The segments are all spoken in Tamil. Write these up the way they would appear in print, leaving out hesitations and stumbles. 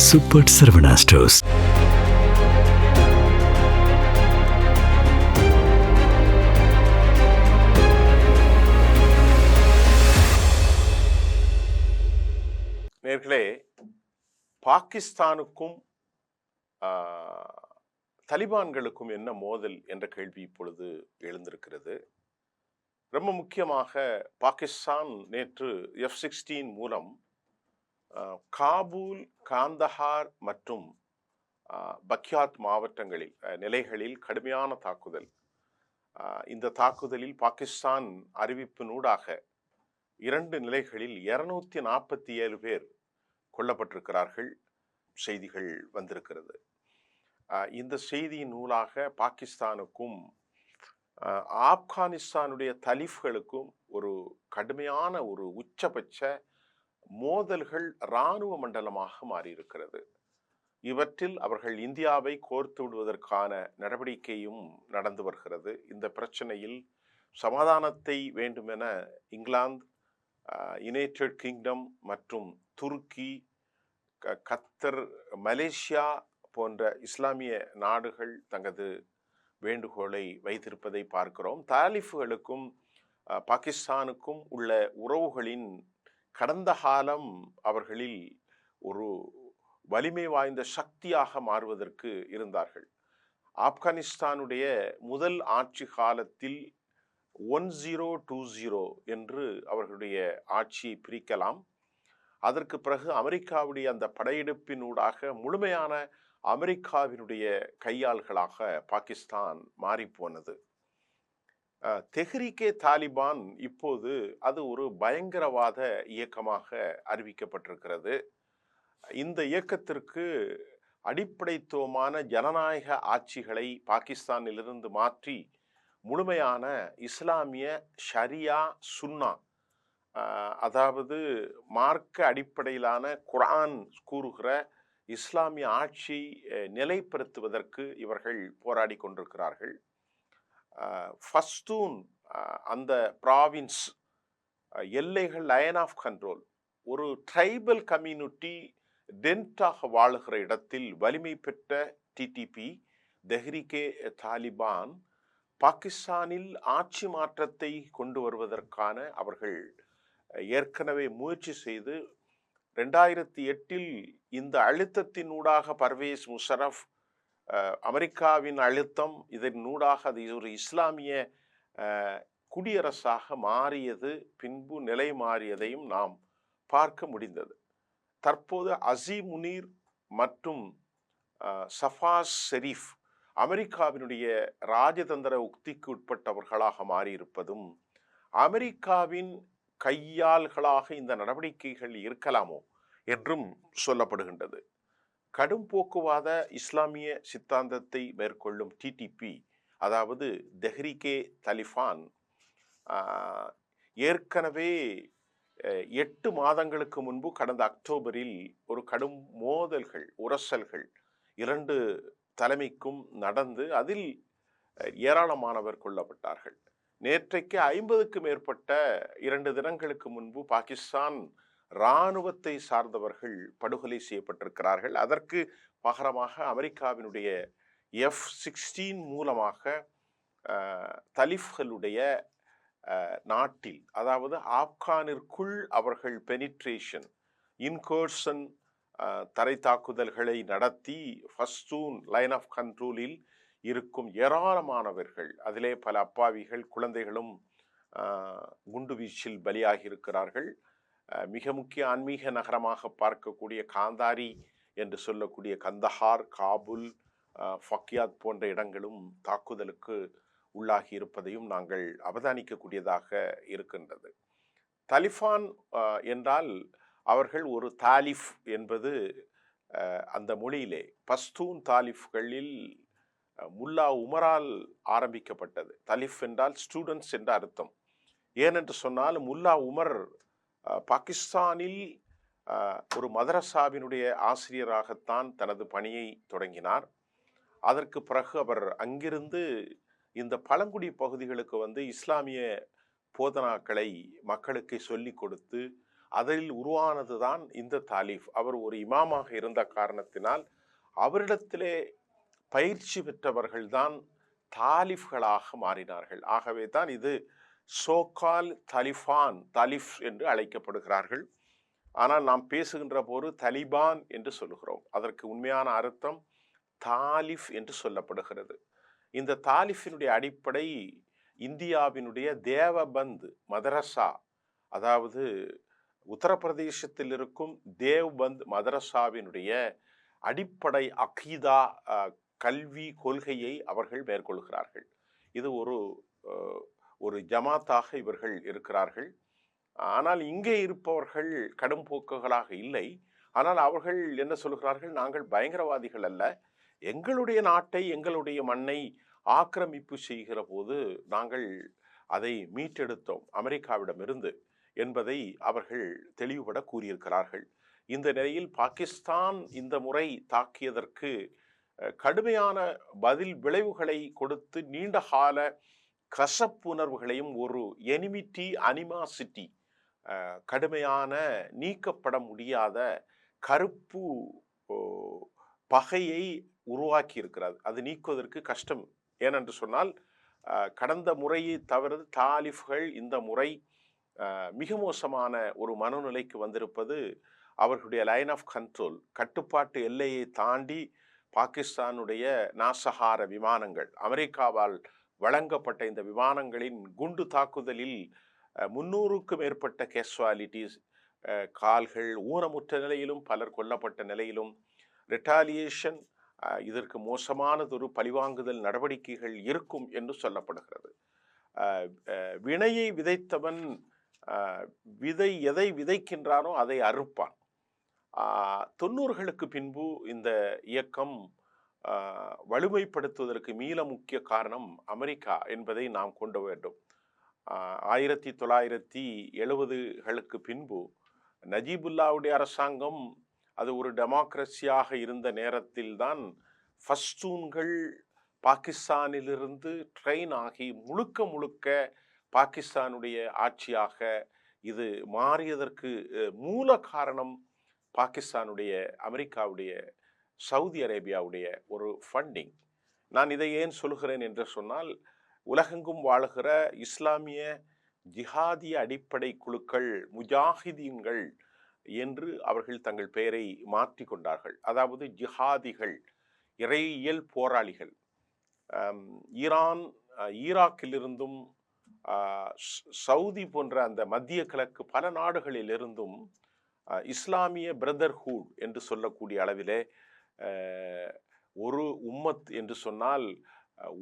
Super Saravana stores. நேர்களே, பாகிஸ்தானுக்கும் தலிபான்களுக்கும் என்ன மோதல் என்ற கேள்வி இப்பொழுது எழுந்திருக்கிறது. ரொம்ப முக்கியமாக பாகிஸ்தான் நேற்று F-16 மூலம் காபூல், காந்தஹார் மற்றும் பக்யாத் மாவட்டங்களில் நிலைகளில் கடுமையான தாக்குதல். இந்த தாக்குதலில் பாகிஸ்தான் அறிவிப்பினூடாக 2 நிலைகளில் 247 பேர் கொல்லப்பட்டிருக்கிறார்கள் செய்திகள் வந்திருக்கிறது. இந்த செய்தியின் நூலாக பாகிஸ்தானுக்கும் ஆப்கானிஸ்தானுடைய தலிஃப்களுக்கும் ஒரு கடுமையான ஒரு உச்சபட்ச மோதல்கள் இராணுவ மண்டலமாக மாறியிருக்கிறது. இவற்றில் அவர்கள் இந்தியாவை கோர்த்து விடுவதற்கான நடவடிக்கையும் நடந்து வருகிறது. இந்த பிரச்சனையில் சமாதானத்தை வேண்டுமென இங்கிலாந்து, யுனைடெட் கிங்டம் மற்றும் துருக்கி, கத்தர், மலேசியா போன்ற இஸ்லாமிய நாடுகள் தங்களது வேண்டுகோளை வைத்திருப்பதை பார்க்கிறோம். தாலிஃப்களுக்கும் பாகிஸ்தானுக்கும் உள்ள உறவுகளின் கடந்த காலம் அவர்களில் ஒரு வலிமை வாய்ந்த சக்தியாக மாறுவதற்கு இருந்தார்கள். ஆப்கானிஸ்தானுடைய முதல் ஆட்சி காலத்தில் 1020 என்று அவர்களுடைய ஆட்சியை பிரிக்கலாம். அதற்கு பிறகு அமெரிக்காவுடைய அந்த படையெடுப்பினூடாக முழுமையான அமெரிக்காவினுடைய கையாள்களாக பாகிஸ்தான் மாறிப்போனது. தெஹ்ரீகே தாலிபான் இப்போது அது ஒரு பயங்கரவாத இயக்கமாக அறிவிக்கப்பட்டிருக்கிறது. இந்த இயக்கத்திற்கு அடிப்படைத்துவமான ஜனநாயக ஆட்சிகளை பாகிஸ்தானிலிருந்து மாற்றி முழுமையான இஸ்லாமிய ஷரியா, சுன்னா, அதாவது மார்க்க அடிப்படையிலான குர்ஆன் கூறுகிற இஸ்லாமிய ஆட்சி நிலைப்படுத்துவதற்கு இவர்கள் போராடி கொண்டிருக்கிறார்கள். ஃபஸ்தூன் அந்த ப்ராவின்ஸ் எல்லைகள் லைன் ஆஃப் கண்ட்ரோல், ஒரு ட்ரைபல் கம்யூனிட்டி டென்ட்டாக வாழுகிற இடத்தில் வலிமை பெற்ற டிடிபி, தெஹ்ரீகே தாலிபான் பாகிஸ்தானில் ஆட்சி மாற்றத்தை கொண்டு வருவதற்கான அவர்கள் ஏற்கனவே முயற்சி செய்து 2008 இந்த அழுத்தத்தினூடாக பர்வேஸ் முஷரஃப், அமெரிக்காவின் அழுத்தம், இதனூடாக அது ஒரு இஸ்லாமிய குடியரசாக மாறியது, பின்பு நிலை மாறியதையும் நாம் பார்க்க முடிந்தது. தற்போது அசீம் முனீர் மற்றும் சஃபாஸ் ஷெரீஃப் அமெரிக்காவினுடைய ராஜதந்திர உக்திக்கு உட்பட்டவர்களாக மாறியிருப்பதும், அமெரிக்காவின் கையாள்களாக இந்த நடவடிக்கைகள் இருக்கலாமோ என்றும் சொல்லப்படுகின்றது. கடும் போக்குவாத இஸ்லாமிய சித்தாந்தத்தை மேற்கொள்ளும் டிடிபி, அதாவது தெஹ்ரீகே தாலிபான், ஏற்கனவே 8 மாதங்களுக்கு முன்பு கடந்த அக்டோபரில் ஒரு கடும் மோதல்கள், உரசல்கள் 2 தலைமைக்கும் நடந்து அதில் ஏராளமானவர் கொல்லப்பட்டார்கள். நேற்றைக்கு 50க்கும் மேற்பட்ட 2 தினங்களுக்கு முன்பு பாகிஸ்தான் இராணுவத்தை சார்ந்தவர்கள் படுகொலை செய்யப்பட்டிருக்கிறார்கள். அதற்கு பகரமாக அமெரிக்காவினுடைய F-16 மூலமாக தலிஃப்களுடைய நாட்டில், அதாவது ஆப்கானிற்குள் அவர்கள் பெனிட்ரேஷன், இன்கர்ஷன், தரை தாக்குதல்களை நடத்தி ஃபஸ்தூன் லைன் ஆஃப் கண்ட்ரோலில் இருக்கும் ஏராளமானவர்கள், அதிலே பல அப்பாவிகள், குழந்தைகளும் குண்டு வீச்சில் பலியாகி இருக்கிறார்கள். மிக முக்கிய ஆன்மீக நகரமாக பார்க்கக்கூடிய காந்தாரி என்று சொல்லக்கூடிய கந்தஹார், காபூல், பக்யாத் போன்ற இடங்களும் தாக்குதலுக்கு உள்ளாகி இருப்பதையும் நாங்கள் அவதானிக்கக்கூடியதாக இருக்கின்றது. தலிபான் என்றால் அவர்கள் ஒரு தாலிஃப் என்பது அந்த மொழியிலே பஸ்தூன் தாலிஃப்களில் முல்லா உமரால் ஆரம்பிக்கப்பட்டது. தலிஃப் என்றால் ஸ்டூடெண்ட்ஸ் என்ற அர்த்தம். ஏனென்று சொன்னால் முல்லா உமர் பாகிஸ்தானில் ஒரு மதரசாவினுடைய ஆசிரியராகத்தான் தனது பணியை தொடங்கினார். அதற்கு பிறகு அவர் அங்கிருந்து இந்த பழங்குடி பகுதிகளுக்கு வந்து இஸ்லாமிய போதனாக்களை மக்களுக்கு சொல்லிக் கொடுத்து அதில் உருவானதுதான் இந்த தாலிஃப். அவர் ஒரு இமாமாக இருந்த காரணத்தினால் அவரிடத்திலே பயிற்சி பெற்றவர்கள்தான் தாலிஃப்களாக மாறினார்கள். ஆகவே தான் இது சோகால் தலிஃப் என்று அழைக்கப்படுகிறார்கள். ஆனால் நாம் பேசுகின்ற போது தலிபான் என்று சொல்லுகிறோம். அதற்கு உண்மையான அர்த்தம் தாலிஃப் என்று சொல்லப்படுகிறது. இந்த தாலிஃபினுடைய அடிப்படை இந்தியாவினுடைய தேவபந்த் மதரசா, அதாவது உத்தரப்பிரதேசத்தில் இருக்கும் தேவ்பந்த் மதரசாவினுடைய அடிப்படை அகீதா கல்வி கொள்கையை அவர்கள் மேற்கொள்கிறார்கள். இது ஒரு ஜமாத்தாக இவர்கள் இருக்கிறார்கள். ஆனால் இங்கே இருப்பவர்கள் கடும் போக்குகளாக இல்லை. ஆனால் அவர்கள் என்ன சொல்கிறார்கள், நாங்கள் பயங்கரவாதிகள் அல்ல, எங்களுடைய நாட்டை எங்களுடைய மண்ணை ஆக்கிரமிப்பு செய்கிற போது நாங்கள் அதை மீட்டெடுத்தோம் அமெரிக்காவிடமிருந்து என்பதை அவர்கள் தெளிவுபட கூறியிருக்கிறார்கள். இந்த நிலையில் பாகிஸ்தான் இந்த முறை தாக்கியதற்கு கடுமையான பதில் விளைவுகளை கொடுத்து நீண்டகால கசப்புணர்வுகளையும் ஒரு எனிமிட்டி அனிமாசிட்டி, கடுமையான நீக்கப்பட முடியாத கருப்பு பகையை உருவாக்கி இருக்கிறது. அது நீக்குவதற்கு கஷ்டம். ஏனென்று சொன்னால் கடந்த முறையை தவிர தாலிஃப்கள் இந்த முறை மிக மோசமான ஒரு மனநிலைக்கு வந்திருப்பது அவர்களுடைய லைன் ஆஃப் கண்ட்ரோல், கட்டுப்பாட்டு எல்லையை தாண்டி பாகிஸ்தானுடைய நாசகார விமானங்கள், அமெரிக்காவால் வழங்கப்பட்ட இந்த விமானங்களின் குண்டு தாக்குதலில் 300க்கும் மேற்பட்ட கேஸ்வாலிட்டிஸ், கால்கள் ஊனமுற்ற நிலையிலும் பலர் கொல்லப்பட்ட நிலையிலும் ரிட்டாலியேஷன், இதற்கு மோசமானதொரு பழிவாங்குதல் நடவடிக்கைகள் இருக்கும் என்று சொல்லப்படுகிறது. வினையை விதைத்தவன் எதை விதைக்கின்றானோ அதை அறுப்பான். 90களுக்கு பின்பு இந்த இயக்கம் வலுமைப்படுத்துவதற்கு மீள முக்கிய காரணம் அமெரிக்கா என்பதை நாம் கொண்டு வேண்டும். 1970களுக்கு பின்பு நஜீபுல்லாவுடைய அரசாங்கம் அது ஒரு டெமோக்ரஸியாக இருந்த நேரத்தில் தான் பஷ்தூன்கள் பாகிஸ்தானிலிருந்து ட்ரெயின் ஆகி முழுக்க பாகிஸ்தானுடைய ஆட்சியாக இது மாறியதற்கு மூல காரணம் பாகிஸ்தானுடைய, அமெரிக்காவுடைய, சவுதி அரேபியாவுடைய ஒரு ஃபண்டிங். நான் இதை ஏன் சொல்கிறேன் என்று சொன்னால், உலகெங்கும் வாழுகிற இஸ்லாமிய ஜிஹாதிய அடிப்படை குழுக்கள் முஜாஹிதீன்கள் என்று அவர்கள் தங்கள் பெயரை மாற்றி கொண்டார்கள். அதாவது ஜிஹாதிகள், இறையியல் போராளிகள். ஈராக்கிலிருந்தும் சவுதி போன்ற அந்த மத்திய கிழக்கு பல நாடுகளிலிருந்தும் இஸ்லாமிய பிரதர்ஹுட் என்று சொல்லக்கூடிய அளவிலே ஒரு உம்மத் என்று சொன்னால்,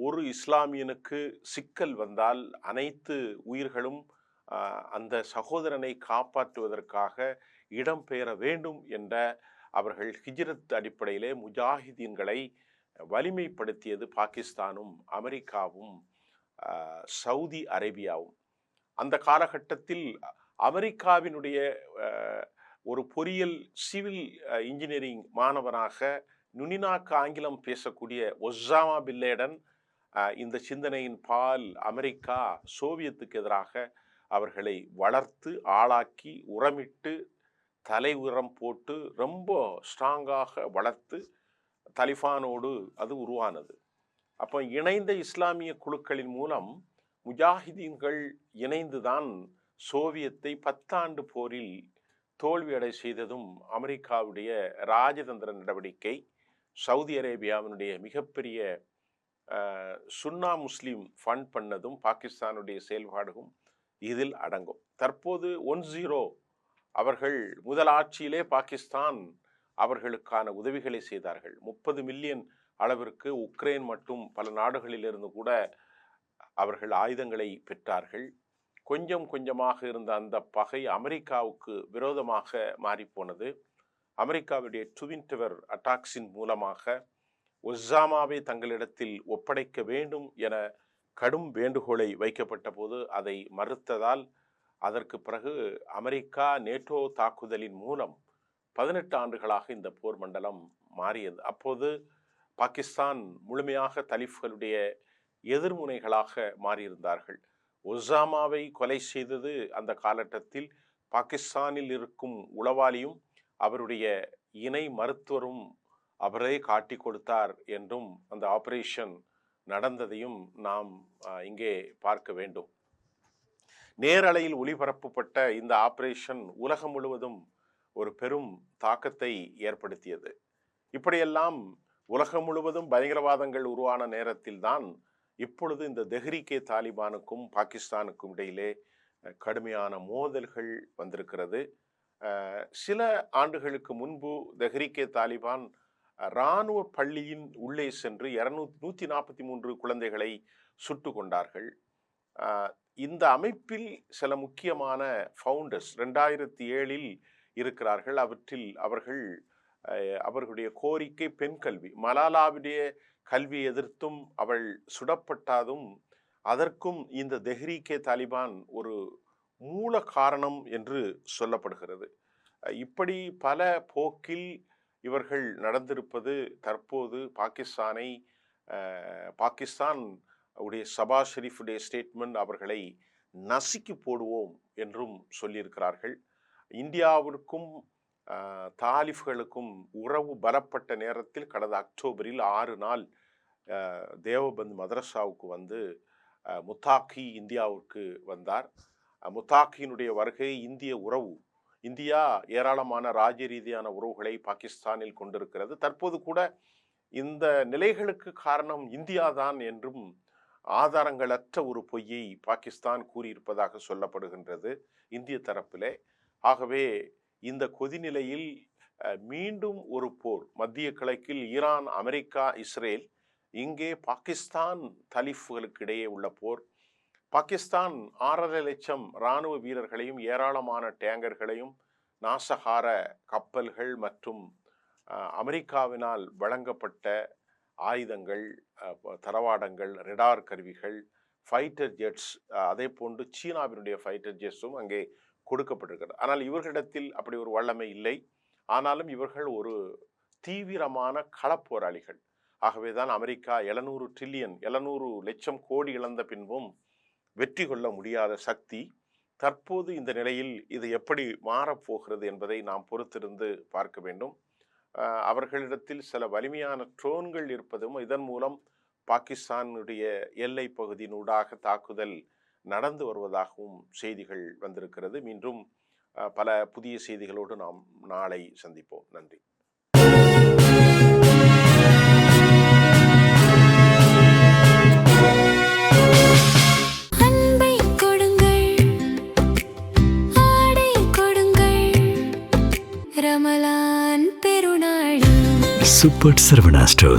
ஒரு இஸ்லாமியனுக்கு சிக்கல் வந்தால் அனைத்து உயிர்களும் அந்த சகோதரனை காப்பாற்றுவதற்காக இடம்பெயர வேண்டும் என்ற அவர்கள் ஹிஜ்ரத் அடிப்படையிலே முஜாஹிதீன்களை வலிமைப்படுத்தியது பாகிஸ்தானும் அமெரிக்காவும் சவுதி அரேபியாவும். அந்த காலகட்டத்தில் அமெரிக்காவினுடைய ஒரு பொறியியல் சிவில் இன்ஜினியரிங் மாணவனாக நுனிநாக்கு ஆங்கிலம் பேசக்கூடிய ஒசாமா பின் லேடன் இந்த சிந்தனையின் பால் அமெரிக்கா சோவியத்துக்கு எதிராக அவர்களை வளர்த்து ஆளாக்கி உரமிட்டு தலை உரம் போட்டு ரொம்ப ஸ்ட்ராங்காக வளர்த்து தலிபானோடு அது உருவானது. அப்போ இணைந்த இஸ்லாமிய குழுக்களின் மூலம் முஜாஹிதீன்கள் இணைந்துதான் சோவியத்தை 10 ஆண்டு போரில் தோல்வியடை செய்ததும் அமெரிக்காவுடைய ராஜதந்திர நடவடிக்கை, சவுதி அரேபியாவினுடைய மிகப்பெரிய சுன்னா முஸ்லீம் ஃபண்ட் பண்ணதும் பாகிஸ்தானுடைய செயல்பாடுகளும் இதில் அடங்கும். தற்போது 10 அவர்கள் முதல் ஆட்சியிலே பாகிஸ்தான் அவர்களுக்கான உதவிகளை செய்தார்கள். 30 மில்லியன் அளவிற்கு உக்ரைன் மற்றும் பல நாடுகளிலிருந்து கூட அவர்கள் ஆயுதங்களை பெற்றார்கள். கொஞ்சம் கொஞ்சமாக இருந்த அந்த பகை அமெரிக்காவுக்கு விரோதமாக மாறிப்போனது. அமெரிக்காவுடைய ட்வின் டவர் அட்டாக்ஸின் மூலமாக ஒசாமாவை தங்களிடத்தில் ஒப்படைக்க வேண்டும் என கடும் வேண்டுகோளை வைக்கப்பட்ட போது அதை மறுத்ததால் அதற்கு பிறகு அமெரிக்கா நேட்டோ தாக்குதலின் மூலம் 18 ஆண்டுகளாக இந்த போர் மண்டலம் மாறியது. அப்போது பாகிஸ்தான் முழுமையாக தலிஃப்களுடைய எதிர்முனைகளாக மாறியிருந்தார்கள். ஒசாமாவை கொலை செய்தது அந்த காலகட்டத்தில் பாகிஸ்தானில் இருக்கும் உளவாளியும் அவருடைய இணை மருத்துவரும் அவரே காட்டி கொடுத்தார் என்றும் அந்த ஆபரேஷன் நடந்ததையும் நாம் இங்கே பார்க்க வேண்டும். நேரலையில் ஒளிபரப்பப்பட்ட இந்த ஆபரேஷன் உலகம் முழுவதும் ஒரு பெரும் தாக்கத்தை ஏற்படுத்தியது. இப்படியெல்லாம் உலகம் முழுவதும் பயங்கரவாதங்கள் உருவான நேரத்தில்தான் இப்பொழுது இந்த தெஹ்ரீகே தாலிபானுக்கும் பாகிஸ்தானுக்கும் இடையிலே கடுமையான மோதல்கள் வந்திருக்கிறது. சில ஆண்டுகளுக்கு முன்பு தெஹ்ரீகே தாலிபான் இராணுவ பள்ளியின் உள்ளே சென்று 143 குழந்தைகளை சுட்டு கொண்டார்கள். இந்த அமைப்பில் சில முக்கியமான ஃபவுண்டர்ஸ் 2007 இருக்கிறார்கள். அவர்களுடைய கோரிக்கை பெண் கல்வி. மலாலாவுடைய கல்வி எதிர்த்தும் அவள் சுடப்பட்டாதும் அதற்கும் இந்த தெஹ்ரீகே தாலிபான் ஒரு மூல காரணம் என்று சொல்லப்படுகிறது. இப்படி பல போக்கில் இவர்கள் நடந்திருப்பது தற்போது பாகிஸ்தான் உடைய ஷபாஸ் ஷெரீஃபுடைய ஸ்டேட்மெண்ட் அவர்களை நசுக்கி போடுவோம் என்றும் சொல்லியிருக்கிறார்கள். இந்தியாவிற்கும் தாலிஃப்களுக்கும் உறவு பலப்பட்ட நேரத்தில் கடந்த அக்டோபரில் 6 நாள் தேவபந்த் மதரசாவுக்கு வந்து முத்தாக்கி இந்தியாவுக்கு வந்தார். முத்தாக்கியினுடைய வருகை இந்தியா ஏராளமான ராஜ்ய ரீதியான உறவுகளை பாகிஸ்தானில் கொண்டிருக்கிறது. தற்போது கூட இந்த நிலைகளுக்கு காரணம் இந்தியாதான் என்றும் ஆதாரங்களற்ற ஒரு பொய்யை பாகிஸ்தான் கூறியிருப்பதாக சொல்லப்படுகின்றது இந்திய தரப்பிலே. ஆகவே இந்த கொதிநிலையில் மீண்டும் ஒரு போர், மத்திய கிழக்கில் ஈரான், அமெரிக்கா, இஸ்ரேல், இங்கே பாகிஸ்தான் தலிஃப்களுக்கு இடையே உள்ள போர். பாகிஸ்தான் 6.5 லட்சம் இராணுவ வீரர்களையும் ஏராளமான டேங்கர்களையும் நாசகார கப்பல்கள் மற்றும் அமெரிக்காவினால் வழங்கப்பட்ட ஆயுதங்கள், தளவாடங்கள், ரெடார் கருவிகள், ஃபைட்டர் ஜெட்ஸ், அதே போன்று சீனாவினுடைய ஃபைட்டர் ஜெட்ஸும் அங்கே கொடுக்கப்பட்டிருக்கிறது. ஆனால் இவர்களிடத்தில் அப்படி ஒரு வல்லமை இல்லை. ஆனாலும் இவர்கள் ஒரு தீவிரமான களப்போராளிகள். ஆகவேதான் அமெரிக்கா 700 லட்சம் கோடி இழந்த பின்பும் வெற்றி கொள்ள முடியாத சக்தி. தற்போது இந்த நிலையில் இது எப்படி மாறப்போகிறது என்பதை நாம் பொறுத்திருந்து பார்க்க வேண்டும். அவர்களிடத்தில் சில வலிமையான ட்ரோன்கள் இருப்பதும் இதன் மூலம் பாகிஸ்தானுடைய எல்லை பகுதியினூடாக தாக்குதல் நடந்து வருவதாகவும் செய்திகள் வந்திருக்கிறது. மீண்டும் பல புதிய செய்திகளோடு நாம் நாளை சந்திப்போம். நன்றி. Super Sarvana Stores.